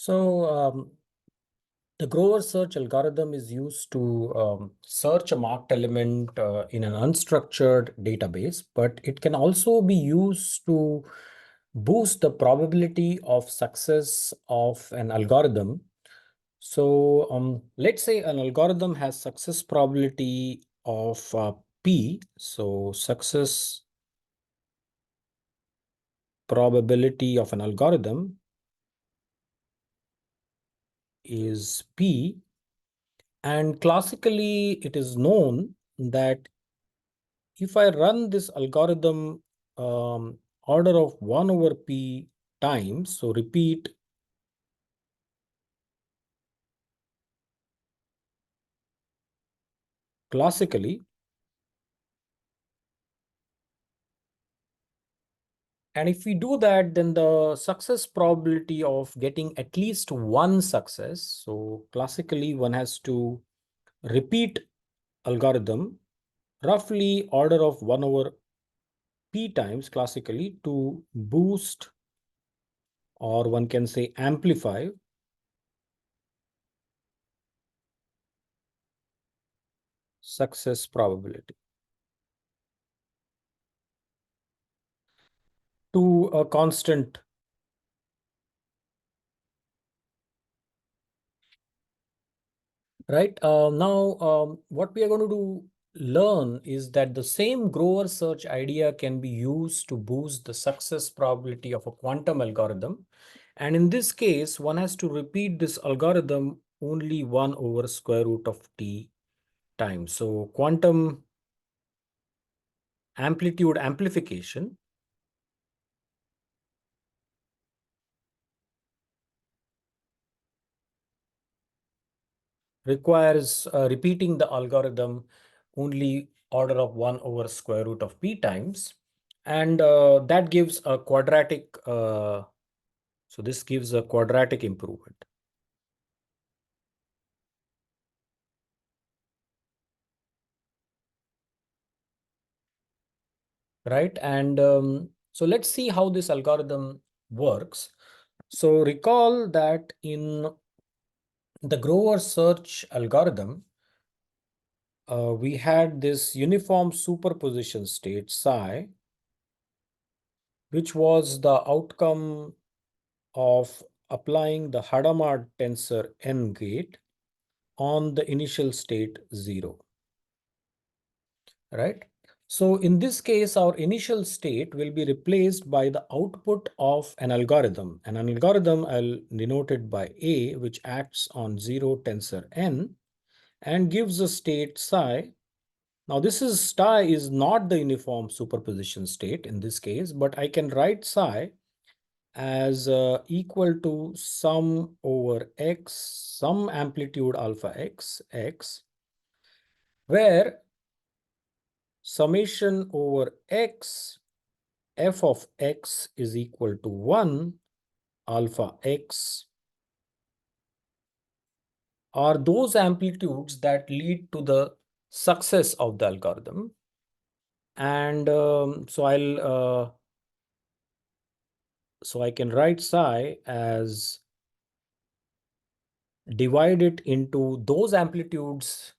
So the grower search algorithm is used to search a marked element in an unstructured database, but it can also be used to boost the probability of success of an algorithm. So let's say an algorithm has success probability of P. So success probability of an algorithm is P. And classically, it is known that if I run this algorithm order of 1 over P times, so repeat classically, and if we do that, then the success probability of getting at least one success, so classically one has to repeat algorithm roughly order of 1 over P times classically to boost, or one can say amplify, success probability to a constant. Right. Now, what we are going to learn is that the same grower search idea can be used to boost the success probability of a quantum algorithm. And in this case, one has to repeat this algorithm only 1 over square root of t times. So quantum amplitude amplification requires repeating the algorithm only order of 1 over square root of p times. And that gives a quadratic, so this gives a quadratic improvement. Right. And so let's see how this algorithm works. So recall that in the grower search algorithm, we had this uniform superposition state psi, which was the outcome of applying the Hadamard tensor n gate on the initial state 0. Right? So in this case, our initial state will be replaced by the output of an algorithm. And an algorithm I'll denote it by A, which acts on 0 tensor n and gives a state psi. Now this is psi is not the uniform superposition state in this case, but I can write psi as equal to sum over x, some amplitude alpha x, where summation over x, f of x is equal to 1 alpha x are those amplitudes that lead to the success of the algorithm. And so I can write psi as divide it into those amplitudes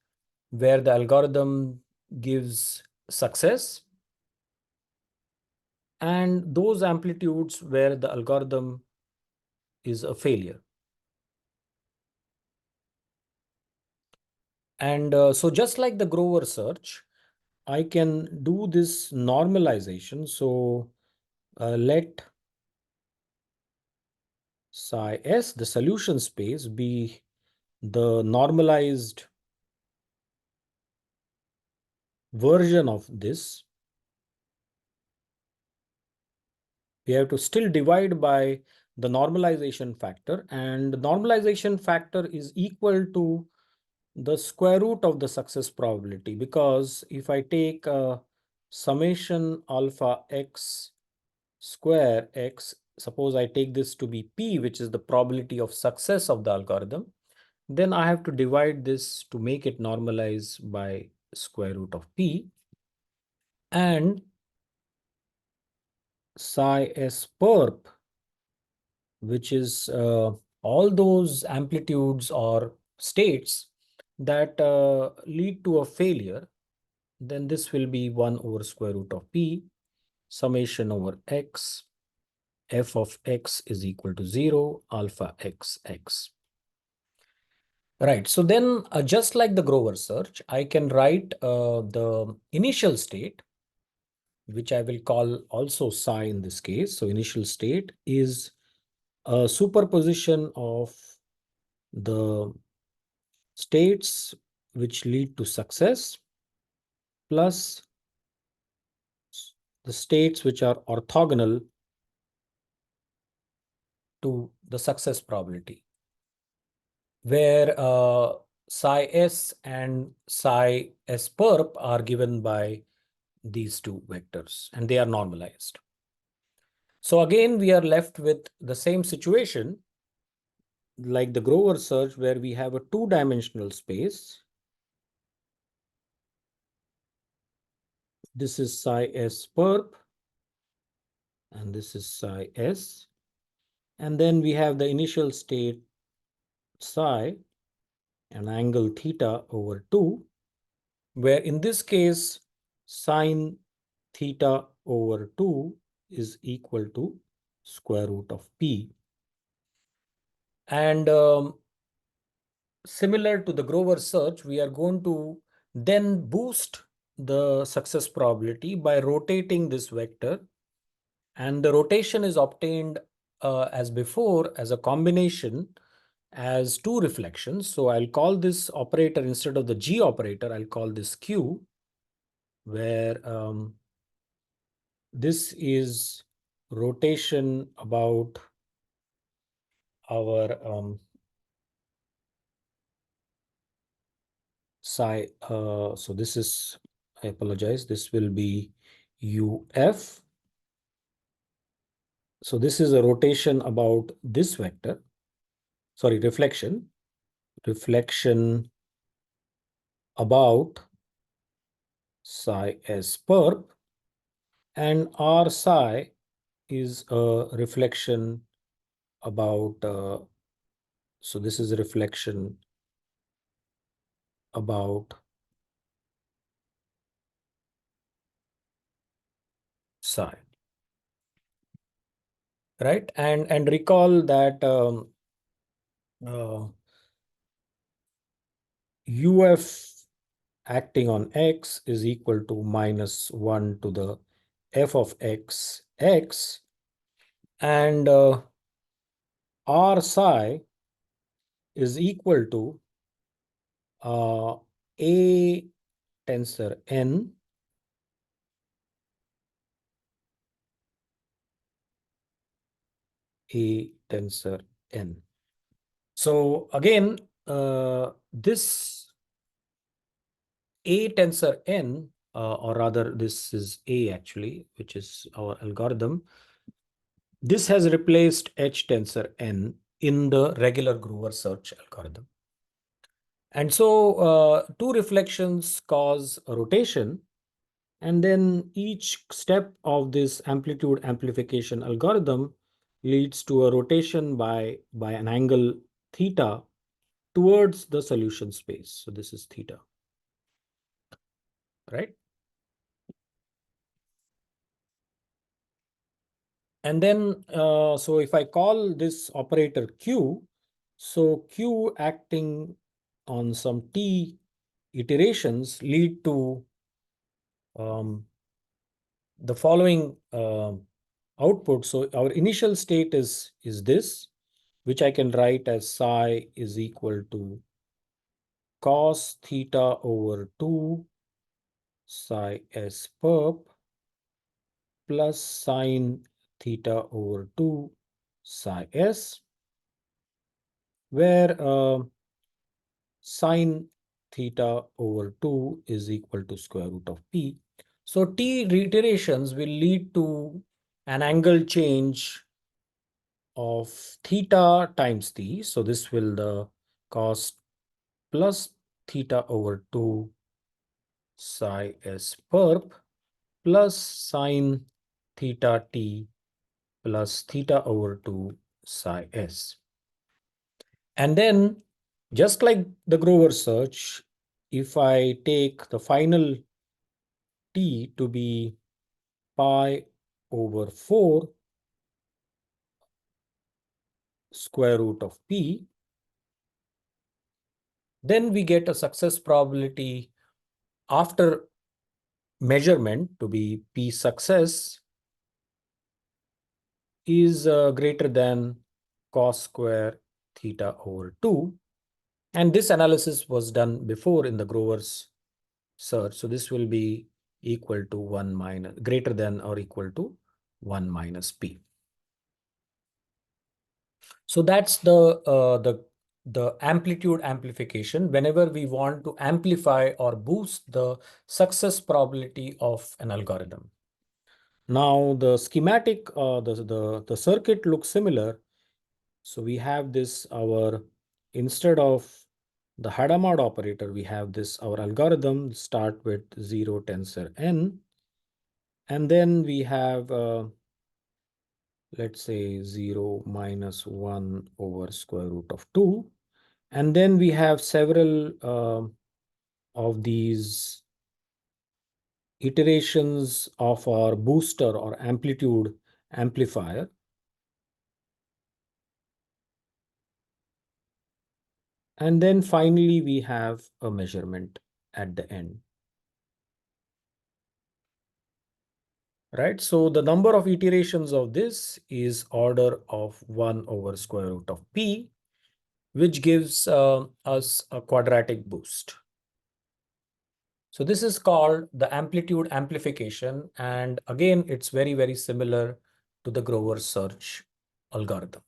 where the algorithm gives success and those amplitudes where the algorithm is a failure. And so just like the grower search, I can do this normalization. So let psi s, the solution space, be the normalized version of this. We have to still divide by the normalization factor, and the normalization factor is equal to the square root of the success probability, because if I take summation alpha x square x, suppose I take this to be p, which is the probability of success of the algorithm, then I have to divide this to make it normalize by square root of p, and psi s perp, which is all those amplitudes or states that lead to a failure, then this will be 1 over square root of p summation over x, f of x is equal to 0, alpha x x. Right. So then just like the Grover search, I can write the initial state, which I will call also psi in this case. So initial state is a superposition of the states which lead to success plus the states which are orthogonal to the success probability, where psi s and psi s perp are given by these two vectors, and they are normalized. So again, we are left with the same situation like the Grover search, where we have a two-dimensional space. This is psi s perp, and this is psi s. And then we have the initial state psi and angle theta over 2, where in this case, sine theta over 2 is equal to square root of p. And similar to the Grover search, we are going to then boost the success probability by rotating this vector. And the rotation is obtained as before as a combination as two reflections. So I'll call this operator, instead of the G operator, I'll call this Q, where this is rotation about our psi. So this is, I apologize, this will be UF. So this is a rotation about this vector, sorry, reflection about psi s perp, and R psi is a reflection about, so this is a reflection about psi, right? And recall that UF acting on x is equal to minus 1 to the f of x x, and R psi is equal to A tensor n A tensor n. So again, this A tensor n, or rather this is A actually, which is our algorithm. This has replaced H tensor n in the regular Grover search algorithm. And so two reflections cause a rotation, and then each step of this amplitude amplification algorithm leads to a rotation by an angle theta towards the solution space. So this is theta, right? And then, so if I call this operator Q, so Q acting on some T iterations lead to the following output. So our initial state is this, which I can write as psi is equal to cos theta over 2 psi s perp plus sine theta over 2 psi s, where sine theta over 2 is equal to square root of p. So t reiterations will lead to an angle change of theta times t. So this will the cos plus theta over 2 psi s perp plus sine theta t plus theta over 2 psi s. And then just like the Grover search, if I take the final t to be pi over 4 square root of p, then we get a success probability after measurement to be p success is greater than cos square theta over 2. And this analysis was done before in the Grover's search. So this will be equal to 1 minus, greater than or equal to 1 minus p. So that's the amplitude amplification whenever we want to amplify or boost the success probability of an algorithm. Now the schematic, the circuit looks similar. So we have this instead of the Hadamard operator, we have this our algorithm start with 0 tensor n, and then we have let's say 0 minus 1 over square root of 2. And then we have several of these iterations of our booster or amplitude amplifier. And then finally, we have a measurement at the end. Right? So the number of iterations of this is order of 1 over square root of p, which gives us a quadratic boost. So this is called the amplitude amplification. And again, it's very, very similar to the Grover search algorithm.